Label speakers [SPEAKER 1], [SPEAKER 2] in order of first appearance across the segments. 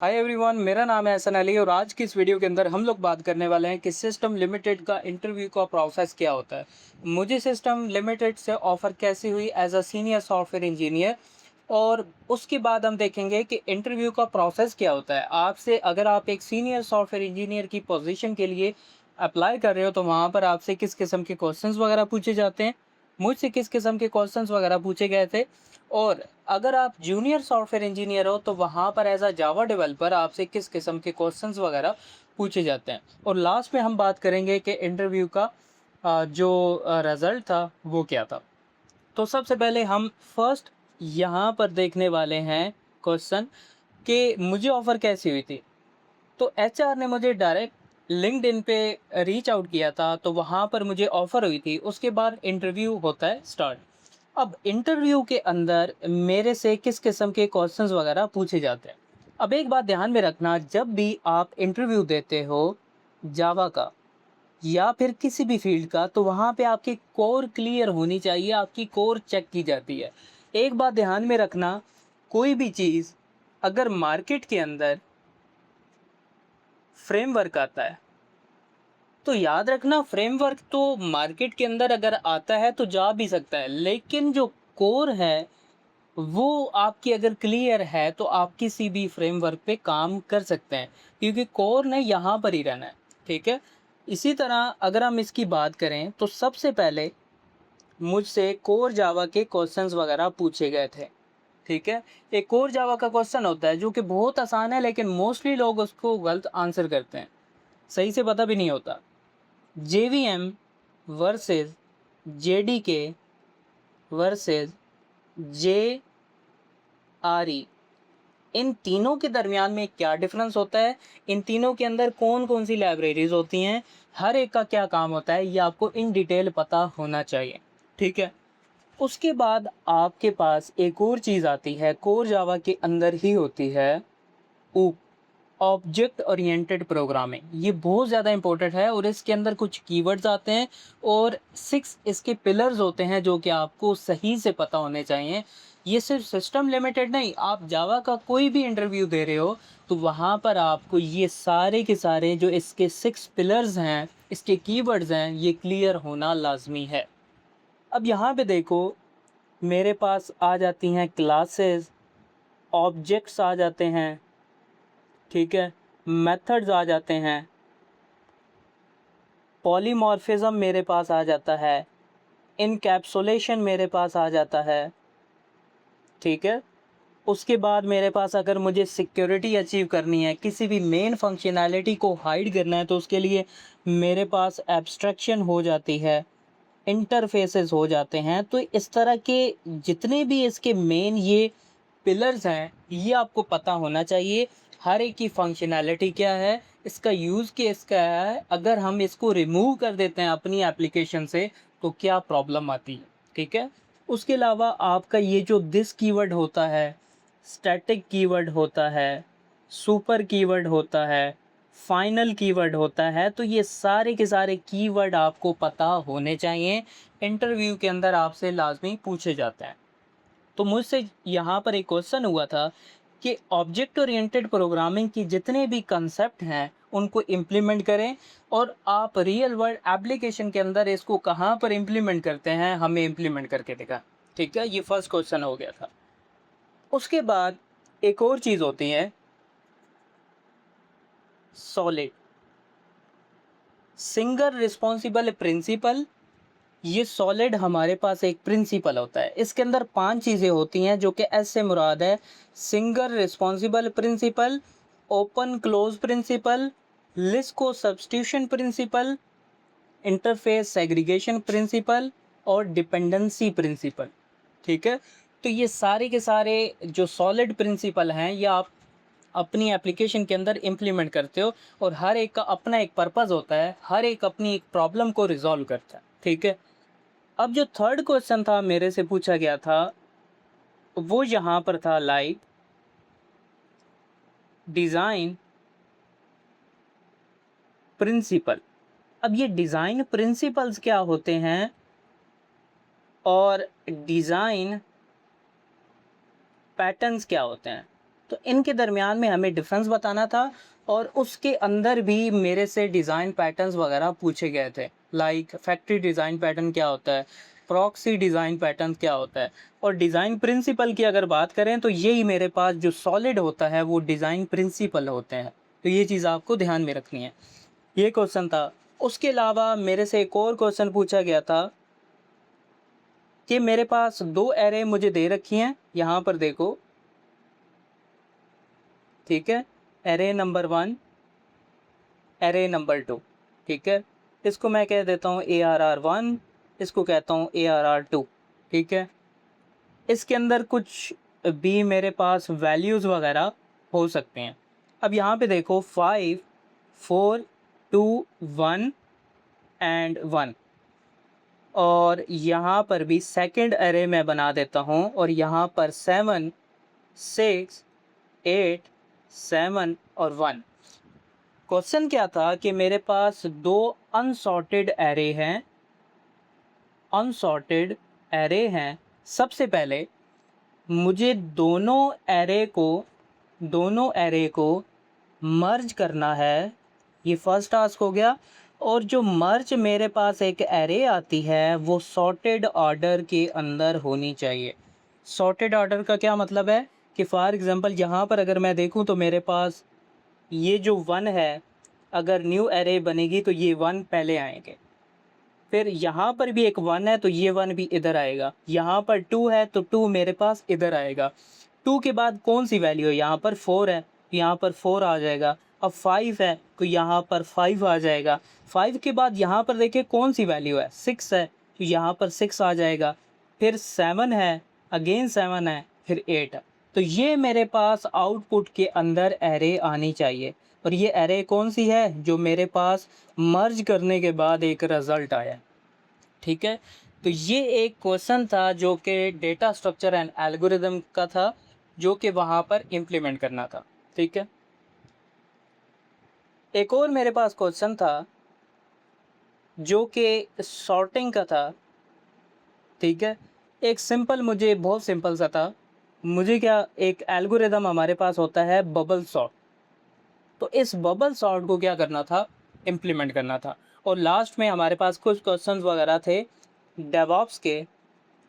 [SPEAKER 1] Hi everyone, मेरा नाम है हसन अली और आज की इस वीडियो के अंदर हम लोग बात करने वाले हैं कि सिस्टम लिमिटेड का इंटरव्यू का प्रोसेस क्या होता है। मुझे सिस्टम लिमिटेड से ऑफ़र कैसी हुई as a senior software engineer, और उसके बाद हम देखेंगे कि इंटरव्यू का प्रोसेस क्या होता है। आपसे अगर आप एक सीनियर सॉफ्टवेयर इंजीनियर की पोजीशन के लिए अप्लाई कर रहे हो तो वहाँ पर आपसे किस किस्म के क्वेश्चंस वगैरह पूछे जाते हैं, मुझसे किस किस्म के क्वेश्चंस वगैरह पूछे गए थे। और अगर आप जूनियर सॉफ्टवेयर इंजीनियर हो तो वहाँ पर एज अ जावा डेवलपर आपसे किस किस्म के क्वेश्चंस वगैरह पूछे जाते हैं। और लास्ट में हम बात करेंगे कि इंटरव्यू का जो रिज़ल्ट था वो क्या था। तो सबसे पहले हम फर्स्ट यहाँ पर देखने वाले हैं क्वेश्चन कि मुझे ऑफ़र कैसी हुई थी। तो एचआर ने मुझे डायरेक्ट लिंक्डइन पे रीच आउट किया था, तो वहाँ पर मुझे ऑफ़र हुई थी। उसके बाद इंटरव्यू होता है स्टार्ट। अब इंटरव्यू के अंदर मेरे से किस किस्म के क्वेश्चंस वगैरह पूछे जाते हैं। अब एक बात ध्यान में रखना, जब भी आप इंटरव्यू देते हो जावा का या फिर किसी भी फील्ड का, तो वहाँ पे आपकी कोर क्लियर होनी चाहिए, आपकी कोर चेक की जाती है। एक बात ध्यान में रखना, कोई भी चीज़ अगर मार्केट के अंदर फ्रेमवर्क आता है तो याद रखना, फ्रेमवर्क तो मार्केट के अंदर अगर आता है तो जा भी सकता है, लेकिन जो कोर है वो आपकी अगर क्लियर है तो आप किसी भी फ्रेमवर्क पे काम कर सकते हैं, क्योंकि कोर ने यहाँ पर ही रहना है। ठीक है। इसी तरह अगर हम इसकी बात करें तो सबसे पहले मुझसे कोर जावा के क्वेश्चंस वगैरह पूछे गए थे। ठीक है। एक कोर जावा का क्वेश्चन होता है जो कि बहुत आसान है, लेकिन मोस्टली लोग उसको गलत आंसर करते हैं, सही से पता भी नहीं होता। JVM versus JDK versus JRE, इन तीनों के दरमियान में क्या डिफरेंस होता है, इन तीनों के अंदर कौन कौन सी लाइब्रेरीज होती हैं, हर एक का क्या काम होता है, ये आपको इन डिटेल पता होना चाहिए। ठीक है। उसके बाद आपके पास एक और चीज़ आती है, कोर जावा के अंदर ही होती है ऊप, ऑब्जेक्ट ओरिएंटेड प्रोग्रामिंग। ये बहुत ज़्यादा इंपॉर्टेंट है और इसके अंदर कुछ कीवर्ड्स आते हैं और 6 इसके पिलर्स होते हैं जो कि आपको सही से पता होने चाहिए। ये सिर्फ सिस्टम लिमिटेड नहीं, आप जावा का कोई भी इंटरव्यू दे रहे हो तो वहाँ पर आपको ये सारे के सारे जो इसके 6 पिलर्स हैं, इसके कीवर्ड्स हैं, ये क्लियर होना लाज़मी है। अब यहाँ पे देखो, मेरे पास आ जाती हैं क्लासेस, ऑब्जेक्ट्स आ जाते हैं, ठीक है, मेथड्स आ जाते हैं, पॉलीमॉर्फिज्म मेरे पास आ जाता है, इनकैप्सुलेशन मेरे पास आ जाता है। ठीक है। उसके बाद मेरे पास अगर मुझे सिक्योरिटी अचीव करनी है, किसी भी मेन फंक्शनैलिटी को हाइड करना है, तो उसके लिए मेरे पास एब्स्ट्रैक्शन हो जाती है, इंटरफेसेस हो जाते हैं। तो इस तरह के जितने भी इसके मेन ये पिलर्स हैं, ये आपको पता होना चाहिए। हर एक की फंक्शनैलिटी क्या है, इसका यूज़ केस क्या है, अगर हम इसको रिमूव कर देते हैं अपनी एप्लीकेशन से तो क्या प्रॉब्लम आती है। ठीक है। उसके अलावा आपका ये जो दिस कीवर्ड होता है, स्टैटिक कीवर्ड होता है, सुपर कीवर्ड होता है, फाइनल कीवर्ड होता है, तो ये सारे के सारे कीवर्ड आपको पता होने चाहिए। इंटरव्यू के अंदर आपसे लाजमी पूछे जाते हैं। तो मुझसे यहाँ पर एक क्वेश्चन हुआ था कि ऑब्जेक्ट ओरिएंटेड प्रोग्रामिंग की जितने भी कंसेप्ट हैं उनको इम्प्लीमेंट करें, और आप रियल वर्ल्ड एप्लीकेशन के अंदर इसको कहाँ पर इम्प्लीमेंट करते हैं, हमें इम्प्लीमेंट करके दिखा। ठीक है, ये फर्स्ट क्वेश्चन हो गया था। उसके बाद एक और चीज़ होती है सॉलिड सिंगल रिस्पॉन्सिबल प्रिंसिपल। ये सॉलिड हमारे पास एक प्रिंसिपल होता है, इसके अंदर 5 चीज़ें होती हैं जो कि एस से मुराद है single responsible principle, open close principle, Liskov substitution principle, interface segregation principle और डिपेंडेंसी प्रिंसिपल। ठीक है। तो ये सारे के सारे जो सॉलिड प्रिंसिपल हैं, ये आप अपनी एप्लीकेशन के अंदर इम्प्लीमेंट करते हो, और हर एक का अपना एक पर्पज़ होता है, हर एक अपनी एक प्रॉब्लम को रिजॉल्व करता है। ठीक है। अब जो थर्ड क्वेश्चन था मेरे से पूछा गया था, वो यहाँ पर था लाइक डिज़ाइन प्रिंसिपल। अब ये डिज़ाइन प्रिंसिपल्स क्या होते हैं और डिज़ाइन पैटर्न्स क्या होते हैं, तो इनके दरमियान में हमें डिफरेंस बताना था और उसके अंदर भी मेरे से डिज़ाइन पैटर्न्स वगैरह पूछे गए थे। लाइक फैक्ट्री डिज़ाइन पैटर्न क्या होता है, प्रॉक्सी डिज़ाइन पैटर्न क्या होता है, और डिज़ाइन प्रिंसिपल की अगर बात करें तो यही मेरे पास जो सॉलिड होता है वो डिज़ाइन प्रिंसिपल होते हैं। तो ये चीज़ आपको ध्यान में रखनी है। ये क्वेश्चन था। उसके अलावा मेरे से एक और क्वेश्चन पूछा गया था कि मेरे पास 2 एरे मुझे दे रखी हैं, यहाँ पर देखो, ठीक है? एरे नंबर 1, एरे नंबर 2, ठीक है? इसको मैं कह देता हूँ ARR1, इसको कहता हूँ ARR2, ठीक है? इसके अंदर कुछ भी मेरे पास वैल्यूज़ वगैरह हो सकते हैं। अब यहाँ पे देखो 5, 4, 2, 1 एंड 1, और यहाँ पर भी सेकंड एरे मैं बना देता हूँ और यहाँ पर 7, 6, 8, 7 और 1। क्वेश्चन क्या था कि मेरे पास 2 अनसॉर्टेड एरे हैं, अनसॉर्टेड एरे हैं। सबसे पहले मुझे दोनों एरे को मर्ज करना है, ये फर्स्ट टास्क हो गया। और जो मर्ज मेरे पास एक एरे आती है वो सॉर्टेड ऑर्डर के अंदर होनी चाहिए। सॉर्टेड ऑर्डर का क्या मतलब है कि फॉर एग्जांपल यहाँ पर अगर मैं देखूँ तो मेरे पास ये जो 1 है, अगर न्यू एरे बनेगी तो ये 1 पहले आएंगे, फिर यहाँ पर भी एक 1 है तो ये 1 भी इधर आएगा, यहाँ पर 2 है तो 2 मेरे पास इधर आएगा। 2 के बाद कौन सी वैल्यू है, यहाँ पर 4 है तो यहाँ पर 4 आ जाएगा। अब 5 है तो यहाँ पर 5 आ जाएगा। 5 के बाद यहाँ पर देखिए कौन सी वैल्यू है, 6 है तो यहाँ पर 6 आ जाएगा। फिर 7 है, अगेन 7 है, फिर 8 है। तो ये मेरे पास आउटपुट के अंदर एरे आनी चाहिए, और ये एरे कौन सी है, जो मेरे पास मर्ज करने के बाद एक रिज़ल्ट आया। ठीक है, तो ये एक क्वेश्चन था जो कि डेटा स्ट्रक्चर एंड एल्गोरिदम का था, जो कि वहाँ पर इम्प्लीमेंट करना था। ठीक है, एक और मेरे पास क्वेश्चन था जो कि सॉर्टिंग का था। ठीक है, एक सिंपल, मुझे बहुत सिंपल सा था। मुझे क्या, एक एल्गोरिदम हमारे पास होता है बबल सॉर्ट, तो इस बबल सॉर्ट को क्या करना था, इम्प्लीमेंट करना था। और लास्ट में हमारे पास कुछ क्वेश्चंस वगैरह थे डेवऑप्स के।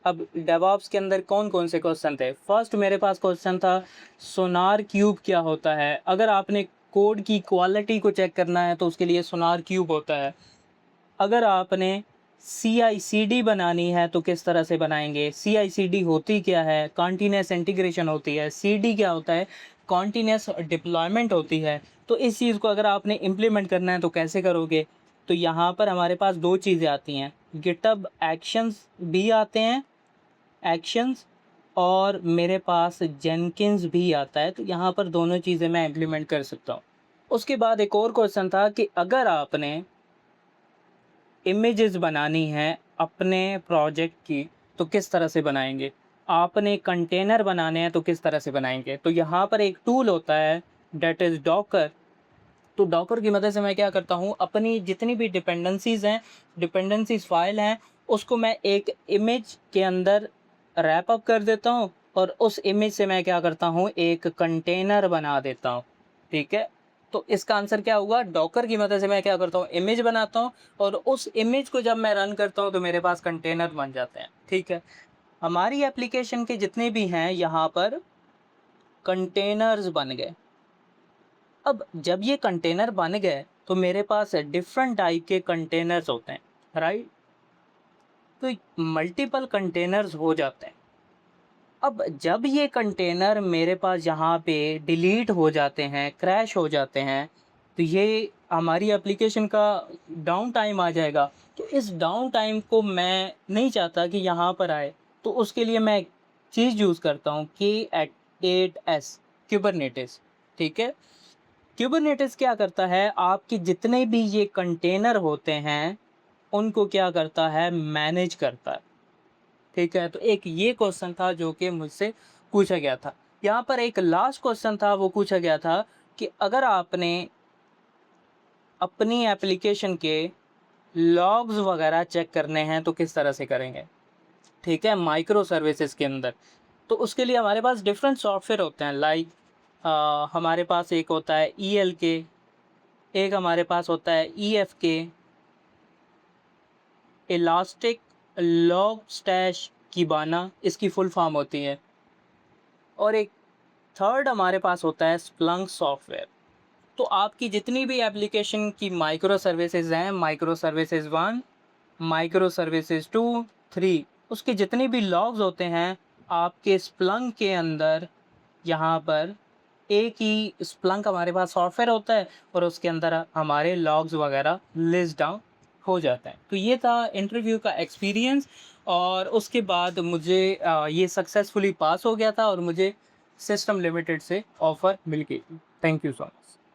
[SPEAKER 1] अब डेवऑप्स के अंदर कौन कौन से क्वेश्चन थे, फर्स्ट मेरे पास क्वेश्चन था सोनार क्यूब क्या होता है। अगर आपने कोड की क्वालिटी को चेक करना है तो उसके लिए सोनार क्यूब होता है। अगर आपने CI/CD बनानी है तो किस तरह से बनाएंगे, CI/CD होती क्या है, कॉन्टीन्यूस इंटीग्रेशन होती है, CD क्या होता है, कॉन्टीन्यूस डिप्लॉयमेंट होती है। तो इस चीज़ को अगर आपने इम्प्लीमेंट करना है तो कैसे करोगे, तो यहाँ पर हमारे पास 2 चीज़ें आती हैं, गिटहब एक्शंस भी आते हैं, एक्शंस, और मेरे पास जेनकिंस भी आता है। तो यहाँ पर दोनों चीज़ें मैं इम्प्लीमेंट कर सकता हूँ। उसके बाद एक और क्वेश्चन था कि अगर आपने इमेजेस बनानी है अपने प्रोजेक्ट की तो किस तरह से बनाएंगे, आपने कंटेनर बनाने हैं तो किस तरह से बनाएंगे। तो यहाँ पर एक टूल होता है डेट इज़ डॉकर। तो डॉकर की मदद से मैं क्या करता हूँ, अपनी जितनी भी डिपेंडेंसीज़ हैं, डिपेंडेंसीज फाइल हैं, उसको मैं एक इमेज के अंदर रैप अप कर देता हूँ, और उस इमेज से मैं क्या करता हूँ, एक कंटेनर बना देता हूँ। ठीक है, तो इसका आंसर क्या हुआ, डॉकर की मदद से मैं क्या करता हूँ, इमेज बनाता हूँ, और उस इमेज को जब मैं रन करता हूँ तो मेरे पास कंटेनर बन जाते हैं। ठीक है, हमारी एप्लीकेशन के जितने भी हैं यहाँ पर कंटेनर्स बन गए। अब जब ये कंटेनर बन गए तो मेरे पास डिफरेंट टाइप के कंटेनर्स होते हैं, राइट। तो मल्टीपल कंटेनर्स हो जाते हैं। अब जब ये कंटेनर मेरे पास यहाँ पे डिलीट हो जाते हैं, क्रैश हो जाते हैं, तो ये हमारी एप्लीकेशन का डाउन टाइम आ जाएगा। तो इस डाउन टाइम को मैं नहीं चाहता कि यहाँ पर आए, तो उसके लिए मैं एक चीज़ यूज़ करता हूँ K8s, क्यूबरनेटिस। ठीक है, क्यूबरनेटिस क्या करता है, आपके जितने भी ये कंटेनर होते हैं उनको क्या करता है, मैनेज करता है। ठीक है, तो एक ये क्वेश्चन था जो कि मुझसे पूछा गया था। यहाँ पर एक लास्ट क्वेश्चन था, वो पूछा गया था कि अगर आपने अपनी एप्लीकेशन के लॉग्स वगैरह चेक करने हैं तो किस तरह से करेंगे। ठीक है, माइक्रो सर्विसेज के अंदर। तो उसके लिए हमारे पास डिफरेंट सॉफ्टवेयर होते हैं, लाइक हमारे पास एक होता है ELK, एक हमारे पास होता है EFK, इलास्टिक लॉग स्टैश कीबाना इसकी फुल फॉर्म होती है, और एक थर्ड हमारे पास होता है स्प्लंक सॉफ्टवेयर। तो आपकी जितनी भी एप्लीकेशन की माइक्रो सर्विसेज हैं, माइक्रो सर्विसेज 1, माइक्रो सर्विसेज 2, 3, उसके जितने भी लॉग्स होते हैं आपके स्प्लंक के अंदर, यहाँ पर एक ही स्प्लंक हमारे पास सॉफ्टवेयर होता है और उसके अंदर हमारे लॉग्स वगैरह लिस्ट डाउन हो जाता है। तो ये था इंटरव्यू का एक्सपीरियंस, और उसके बाद मुझे ये सक्सेसफुली पास हो गया था और मुझे सिस्टम लिमिटेड से ऑफ़र मिल गई थी। Thank you so much.